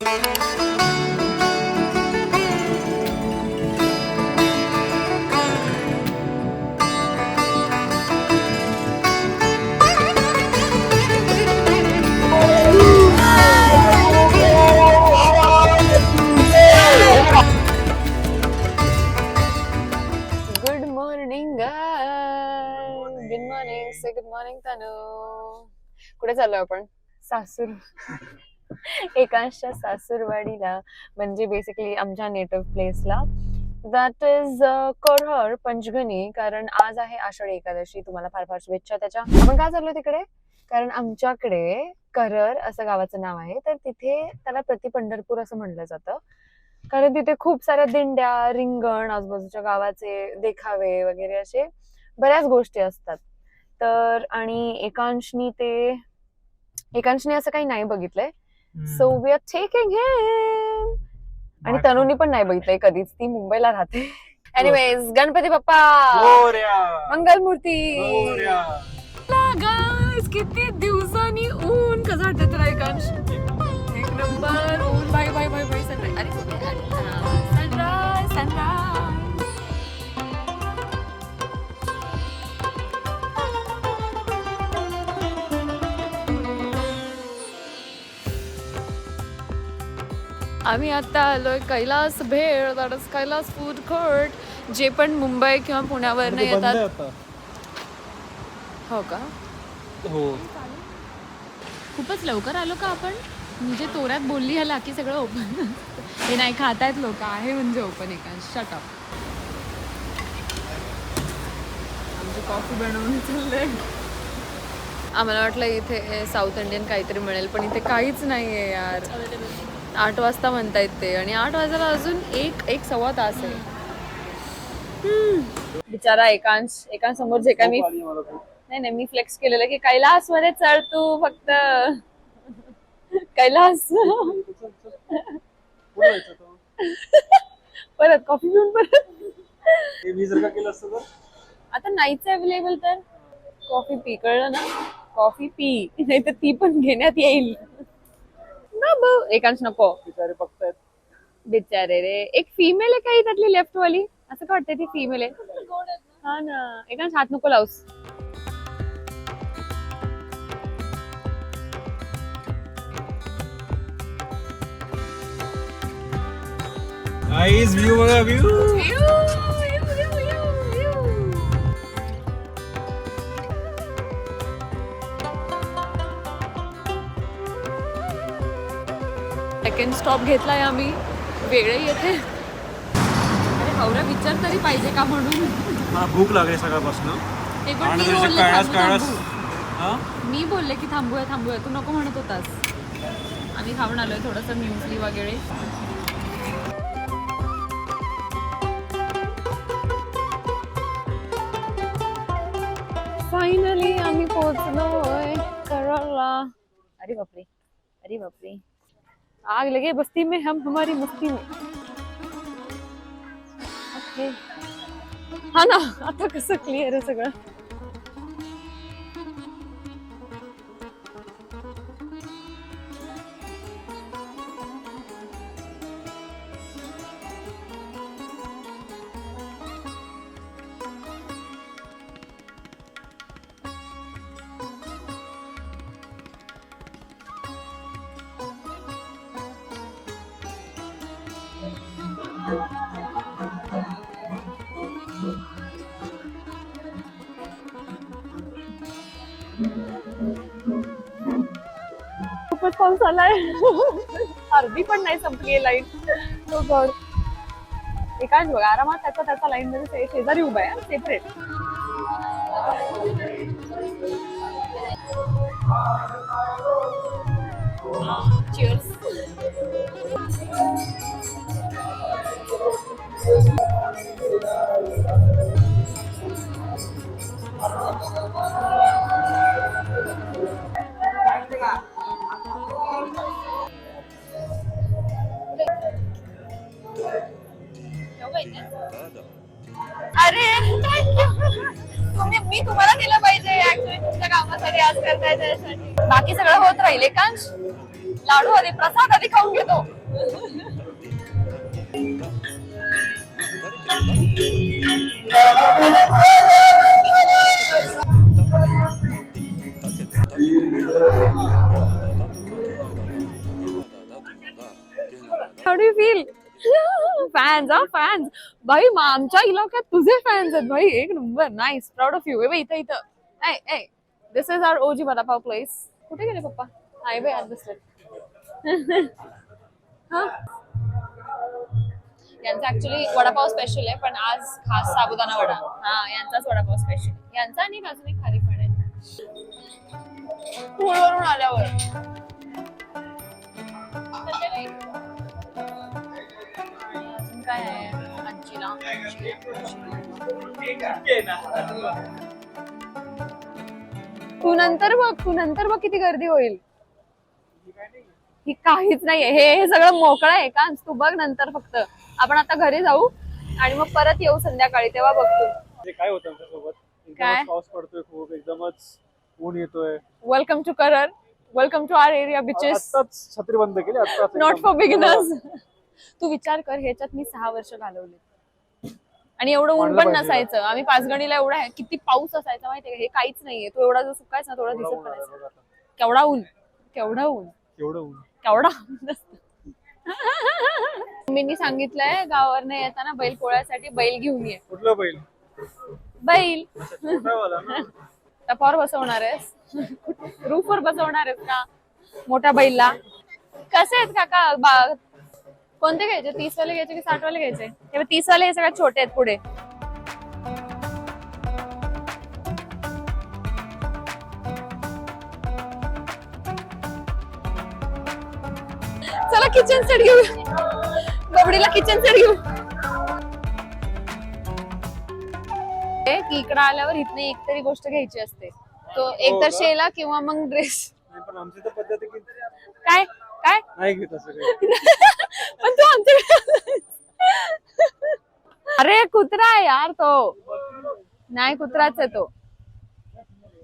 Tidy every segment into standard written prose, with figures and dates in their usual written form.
Good morning good morning say good morning Tanu. कुठे चाललोय आपण? सासूर एकांशच्या सासूरवाडीला, म्हणजे बेसिकली आमच्या नेटिव्ह प्लेसला. दॅट इज कोरहर पंचगणी. कारण आज आहे आषाढी एकादशी. तुम्हाला फार फार शुभेच्छा त्याच्या. आपण का चाललोय तिकडे? कारण आमच्याकडे करर असं गावाचं नाव आहे, तर तिथे त्याला प्रति पंढरपूर असं म्हणलं जातं. कारण तिथे खूप साऱ्या दिंड्या, रिंगण, आजूबाजूच्या गावाचे देखावे वगैरे असे बऱ्याच गोष्टी असतात. तर आणि एकांशनी असं काही नाही बघितलंय, सो वी आर टेकिंग हिम. आणि तनुनी पण नाही बघितलंय कधीच, ती मुंबईला राहते. एनिवेज, गणपती बाप्पा मंगलमूर्ती. गाइस, किती दिवसांनी ऊन कसं वाटतं तुला एकांश? एक नंबर ऊन. Bye bye bye bye. Sunrise. अरे सनराइज सनराइज. आम्ही आता आलोय कैलास भेळ. Kailas food court. जे पण मुंबई किंवा पुण्यावर नाही येतात. हो का? हो. खूपच लवकर आलो का आपण? म्हणजे तोऱ्यात बोलली ह्याला की सगळं ओपन. हे नाही खातायत लोक, आहे म्हणजे ओपन. एकांश शट अप. आमची कॉफी बनवून चाललंय. आम्हाला वाटलं इथे साऊथ इंडियन काहीतरी मिळेल, पण इथे काहीच नाहीये यार. 8 वाजता म्हणतायत ते, आणि 8 वाजायला अजून एक सव्वा तास आहे. बिचारा एकांश समोर जे काय नाही मी फ्लेक्स केलेलं की कैलास मध्ये चढ तू फक्त. कैलास. परत कॉफी पिऊन परत. आता नाहीच अवेलेबल तर कॉफी पी. कळलं ना? कॉफी पी, नाही तर ती पण घेण्यात येईल ना. भाऊ एकांश नको. बिचारे बघतायत. बिचारे रे. एक फिमेल आहे काही त्यातली लेफ्ट वाली, असं का वाटतंय ती फिमेल आहे? हा ना. एकांश हात नको लावूस. गाइस, व्यू बघा, व्यू. सेकंड स्टॉप घेतलाय आम्ही. वेळही येते. अरे हवरा विचार तरी पाहिजे का म्हणून. मला भूक लागली सकाळपासून. ते पण मी बोलले थांबू. मी बोलले की थांबूया. तू नको म्हणत होतास. आम्ही खाऊन आलोय थोडंसं म्युस्ली वगैरे. फायनली आम्ही पोहोचलोय कररला. अरे बापरे. आग लगे बस्ती में, हम हमारी मस्ती में. ओके. हा ना. आता कसं क्लिअर आहे सगळं. खूपच पाऊस आलाय. अर्धी पण नाही संपली लाईन. तो गॉड. एकाच बघा आरामात त्याचा लाईन मध्ये शेजारी उभा आहे सेपरेट. Cheers. अरे मी तुम्हाला दिलं पाहिजे ऍक्च्युअली तुमच्या कामासाठी आज करताय त्यासाठी. बाकी सगळं होत राहील. एकांश लाडू आधी प्रसाद आधी खाऊन घेतो. How do you feel? Fans fans भाई, आमच्या इलाक्यात तुझे फॅन्स आहेत भाई. एक number, nice, proud of you. इथं इथं दिस इज आवर ओजी वडापाव प्लेस. कुठे गेले पप्पा? हाय बाई, आज बसले. यांचा ऍक्च्युली वडापाव स्पेशल आहे, पण आज खास साबुदाणा वडा. हा, यांचाच वडापाव स्पेशल. यांचा आणि अजून एक खारी पण आहे पूलवरून आल्यावर. अजून काय आहे आजीला? तू नंतर बघ किती गर्दी होईल. ही काहीच नाहीये, हे सगळं मोकळं आहे का? तू बघ नंतर. फक्त आपण आता घरी जाऊ आणि मग परत येऊ संध्याकाळी, तेव्हा बघतो. काय होतं आमच्यासोबत? काय? एकदमच पाऊस पडतोय खूप, एकदमच ऊन येतोय. वेलकम टू करर, welcome to our area beaches. आत्ताच छत्री बंद केली, आत्ताच. Not for beginners. तू विचार कर, ह्याच्यात मी 6 वर्ष घालवले आणि एवढं ऊन म्हणलं पण पाहिजे. नसायचं. आम्ही पाचगणीला एवढा किती पाऊस असायचा माहितीये, हे काहीच नाहीये. तो एवढा जो सुकायचा ना, थोडा दिसत पडायचा. केवढा ऊन, केवढं ऊन, एवढं ऊन. केवढा मम्मीनी सांगितलंय गावावरनं येताना बैल पोळ्यासाठी बैल घेऊन ये. कुठलं बैल? बैल छोटावाला ना? टपावर बसवणार आहेस? रूफवर बसवणार आहेस का मोठ्या बैलला? कसे आहेत काका? कोणते घ्यायचे? 30 वाले घ्यायचे की 60 वाले घ्यायचे? 30 वाले हे सगळ्यात छोटे आहेत पुढे. चला किचन सेट घेऊ, बबडीला किचन सेट घेऊ. की इकडं आल्यावर इथनं एक तरी गोष्ट घ्यायची असते. तो एक तर शेला किंवा मग ड्रेस. नाही, पण आमची तर पद्धत आहे की काय काय नाही घेत असं काही. पण तू आमच्याकडे. अरे कुत्रा आहे यार तो. नाही, कुत्राच आहे तो.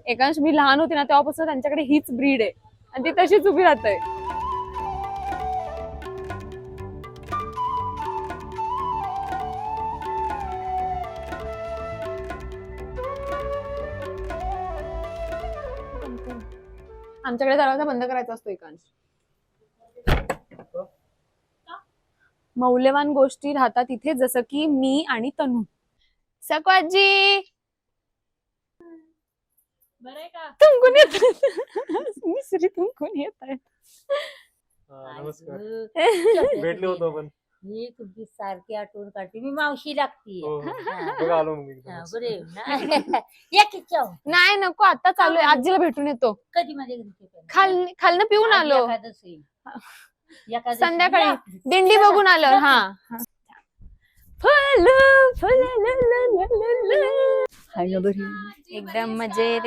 एकांश मी लहान होती ना तेव्हापासून त्यांच्याकडे हीच ब्रीड आहे आणि ती तशीच उभी राहते. आमच्याकडे दरवाजा बंद करायचा असतो एकांश. मौल्यवान गोष्टी राहतात इथे, जसं की मी आणि तनू. सकवाजी तुमकून येत मिसरी तुमकून येत आहे. नमस्कार. भेटले होतो आपण. मी तुमची सारखी आठवण काढते. मी मावशी लागते. हो, हो. बघा आलो मग एकदमच. बरे या किचन. नाही नको, आता चालू आहे. आजीला भेटून येतो. कधी माझ्या घरी खालनं पिऊन आलो. संध्याकाळी दिंडी बघून आलो. हा, एकदम मजेत.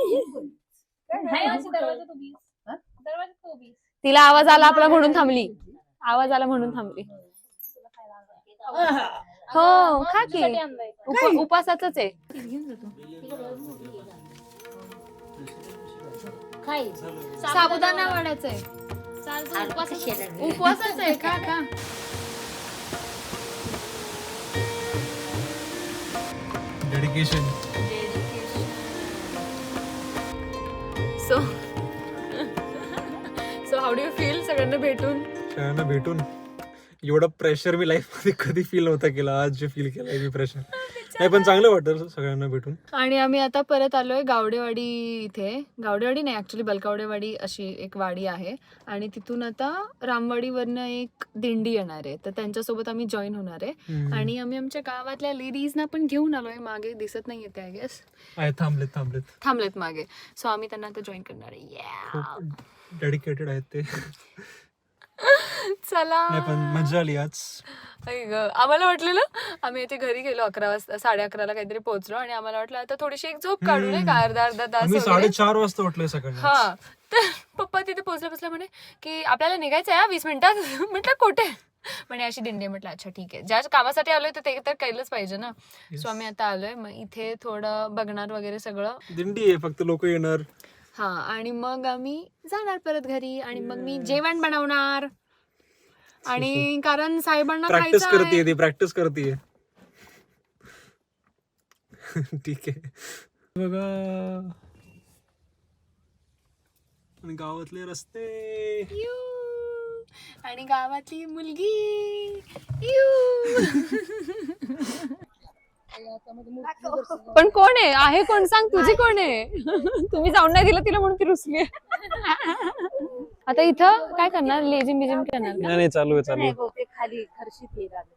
तिला आवाज आला आपला म्हणून थांबली. आवाज आला म्हणून थांबली. हो, खा की. उपासाच आहे. साबुदाणा वड्याचं आहे. उपवासच आहे. खा खा. Dedication. So how do you feel सगळ्यांना भेटून? सगळ्यांना भेटून एवढं प्रेशर मी लाईफ मध्ये कधी फील नव्हता केला. आज जे फील केलंय मी प्रेशर. नाही, पण चांगलं वाटतं सगळ्यांना भेटून. आणि आम्ही आता परत आलोय गावडेवाडी इथे. गावडेवाडी नाही, ऍक्च्युली बलकावडेवाडी अशी एक वाडी आहे आणि तिथून आता रामवाडीवरनं एक दिंडी येणार आहे, तर त्यांच्यासोबत आम्ही जॉईन होणार आहे. आणि आम्ही आमच्या गावातल्या लेडीजना पण घेऊन आलोय. मागे दिसत नाहीये ते, आय गेस थांबलेत मागे. सो आम्ही त्यांना आता जॉईन करणार आहे. डेडिकेटेड आहेत ते. चला. नाही, पण मजा आली आज. आम्हाला वाटलेलं आम्ही इथे घरी गेलो 11 वाजता, 11:30ला काहीतरी पोहोचलो आणि आम्हाला वाटलं आता थोडीशी एक झोप काढू नये का, अर्धा तास. आम्ही 4:30 वाजता उठलोय सकाळी. हा, तर पप्पा तिथे पोहोचल्या म्हणे की आपल्याला निघायचं आहे 20 मिनिटात. म्हटलं कुठे? म्हणे अशी दिंडी. म्हटलं अच्छा ठीक आहे, ज्या कामासाठी आलोय तर ते तर केलंच पाहिजे ना. सो आम्ही आता आलोय. मग इथे थोडं बघणार वगैरे सगळं. दिंडी आहे, फक्त लोक येणार. हा, आणि मग आम्ही जाणार परत घरी आणि मग मी जेवण बनवणार. आणि कारण साहेबांना प्रॅक्टिस खायचं करते आहे. ती, प्रॅक्टिस करते. ठीक आहे. बघा आणि गावातले रस्ते. आणि गावातली मुलगी पण कोण आहे कोण सांग, तुझी कोण आहे? तुम्ही जाऊन नाही दिलं तिला म्हणून ती रुसली. आता इथं काय करणार, लेजिम बिजिम करणार का? नाही चालू आहे नाही बहुतेक खाली खर्शीत येईल आम्ही.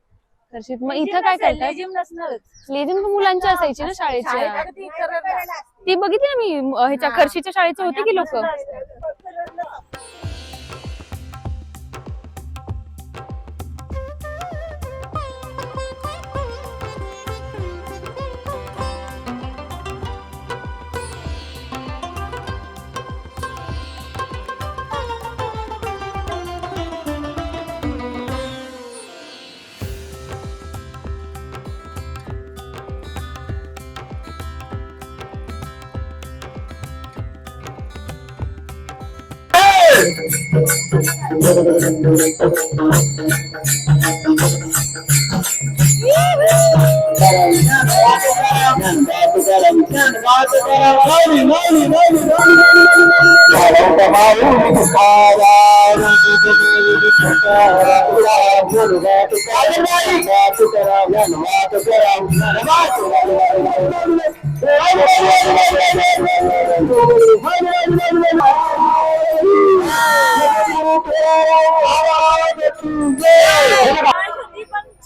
हर्षित, मग इथं काय करतात? लेझिम नसणारच. लेजिम तर मुलांची असायची ना शाळेची. शाळेत ती करत ती बघितली ना मी, ह्याच्या खर्शीच्या शाळेचे होते की लोक.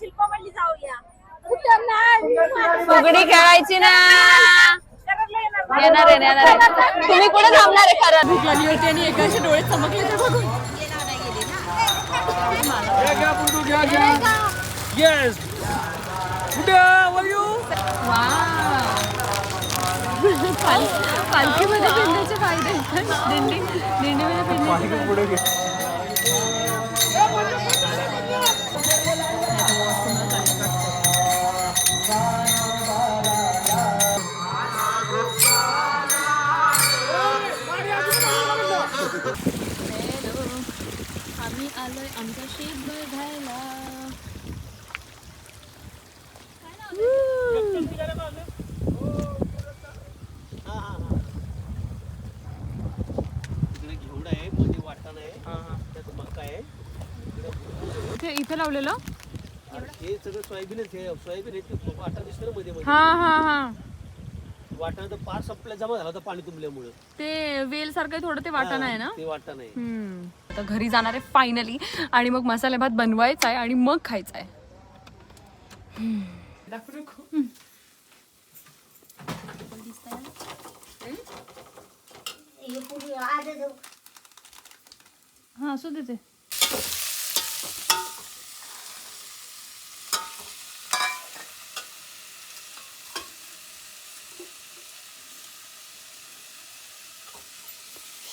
शिल्पा म्हणली जाऊया. फुगडी खेळायची ना. येणार आहे. तुम्ही कुठे थांबणार आहे खरं? भूक लागली होती आणि एकाचे डोळे चमकले ते बघून. पालखीमध्ये फिरण्याचे फायदे. दिंडीमध्ये फिरण्याचे आम्ही आलोय आमचा शेत बघायला. इथे लावलेलं हे सगळं सोयाबीनच आहे. सोयाबीन आहे ते वाटा दिसतं ना मध्ये मध्ये. हा वाटाणा तर पार संपल्या जमा झाला होता पाणी तुंबल्यामुळं. ते वेल सारखं थोडं ते वाटण आहे ना. ते वाटाणा आहे. आता घरी जाणार आहे फायनली आणि मग मसाले भात बनवायचा आहे आणि मग खायचा आहे. हा असू दे ते.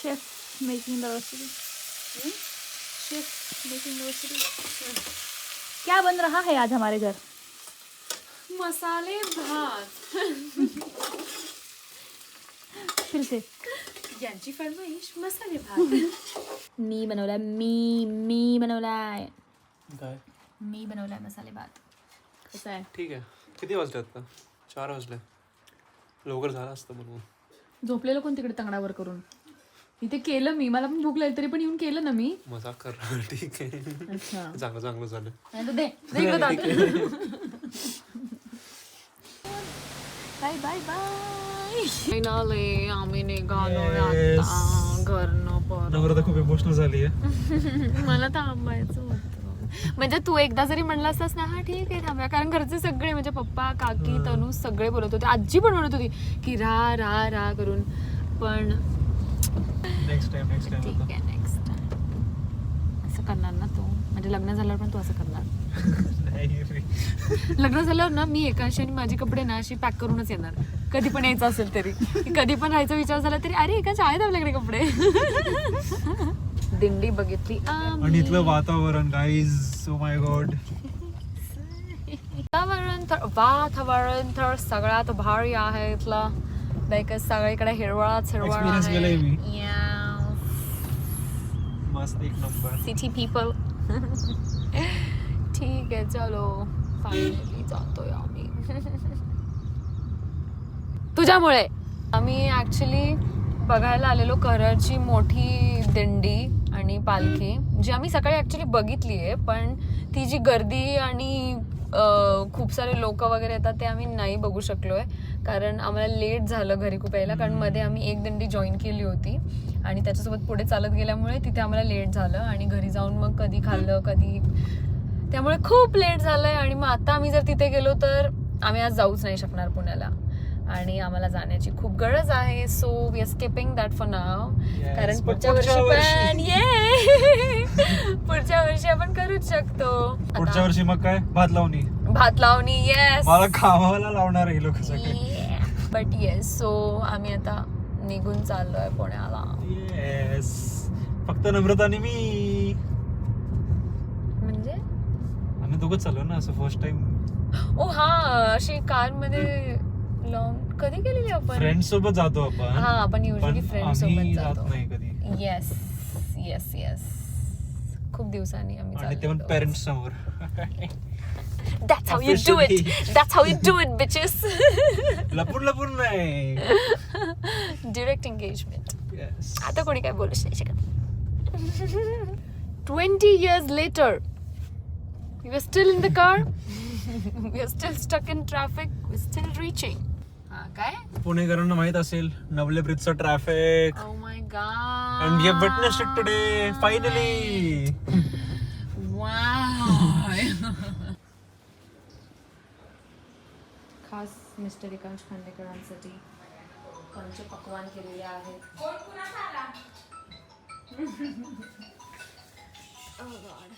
Chef making the recipe. Chef making the recipe. क्या बन रहा है आज हमारे घर? मसाले भात. फिर से. यांची फरमाईश मसाले भात. मी बनवलाय. काय मी बनवलाय मसाले भात. कसा आहे? ठीक आहे. किती वाजले आता? 4 वाजले. लवकर झालं असतं बनवून. झोपलेलं कोण तिकडे तंगडावर करून? इथे केलं मी, मला पण भूक लागली तरी पण येऊन केलं ना मी. मजाक कर. ठीक आहे. अच्छा चांगलं झालं. दे बाय बाय बाय. फायनली आम्ही निघालोय आता घरनं परत. नवरा खूप इमोशनल झाली आहे. मला थांबायचं होतं. म्हणजे तू एकदा जरी म्हणलं असतास ना हा ठीक आहे थांबूया, कारण घरचे सगळे म्हणजे पप्पा काकी तनू सगळे बोलत होते. आजी पण म्हणत होती की रा रा रा करून. पण नेक्स्ट टाइम ठीक आहे नेक्स्ट टाइम असं करणार ना तू. म्हणजे लग्न झाल्यावर पण तू असं करणार? लग्न झाल्यावर ना मी एकाशी आणि माझे कपडे ना अशी पॅक करूनच येणार. कधी पण यायचं असेल तरी, कधी पण राहायचा विचार झाला तरी अरे एका आहेत आपल्याकडे कपडे. दिंडी बघितली आणि इथलं वातावरण गाईज, ओ माय गॉड. वातावरण तर सगळ्यात भारी आहे इथलं. लाईक सगळीकडे हिरवळाच हिरवळ Experience केलंय मी. आहे. मस्त एक नंबर. City people. ठीक आहे चलो फायनली जातोय आम्ही. तुझ्यामुळे आम्ही ऍक्च्युली बघायला आलेलो करहरची मोठी दिंडी आणि पालखी, जी आम्ही सकाळी ऍक्च्युली बघितली आहे, पण ती जी गर्दी आणि खूप सारे लोक वगैरे येतात ते आम्ही नाही बघू शकलोय, कारण आम्हाला लेट झालं घरी खूप यायला, कारण मध्ये आम्ही एक दिंडी जॉईन केली होती आणि त्याच्यासोबत पुढे चालत गेल्यामुळे तिथे आम्हाला लेट झालं आणि घरी जाऊन मग कधी खाल्लं कधी, त्यामुळे खूप लेट झालंय. आणि मग आता आम्ही जर तिथे गेलो तर आम्ही आज जाऊच नाही शकणार पुण्याला आणि आम्हाला जाण्याची खूप गरज आहे. So we are skipping that for now, कारण पुढच्या वर्षी पण पुढच्या वर्षी आपण करूच शकतो. पुढच्या वर्षी मग काय भात लावणी येस मला कामाला लावणार हे लोक सगळे. बट येस, सो आम्ही आता निघून चाललोय पुण्याला. येस, फक्त नम्रता आणि मी, म्हणजे आम्ही दोघंच चाललो ना असं फर्स्ट टाइम. ओ हा, अशी कार मध्ये लॉंग कधी गेलेली आपण? फ्रेंड्स सोबत जातो आपण. हा, आपण युजली पण फ्रेंड सोबत आम्ही जात जातो. नाही कधी. येस येस येस, खूप दिवसांनी आम्ही आणि ते पण चाललो. पेरेंट्स समोर. That's how you do it. That's how you do it, bitches. लपून नाही. Direct engagement. Yes. आता कोणी काय बोलूच नाही शकत. 20 years later, we are still in the car. We are still stuck in traffic. We're still reaching. हा काय? पुणेकरांना माहित असेल नवले ब्रिजचं traffic. Oh my god. And we have witnessed it today, finally. Wow. खास मिस्टर एकांश खांडेकरांसाठी पंचपक्वान केलेले आहेत. Oh God.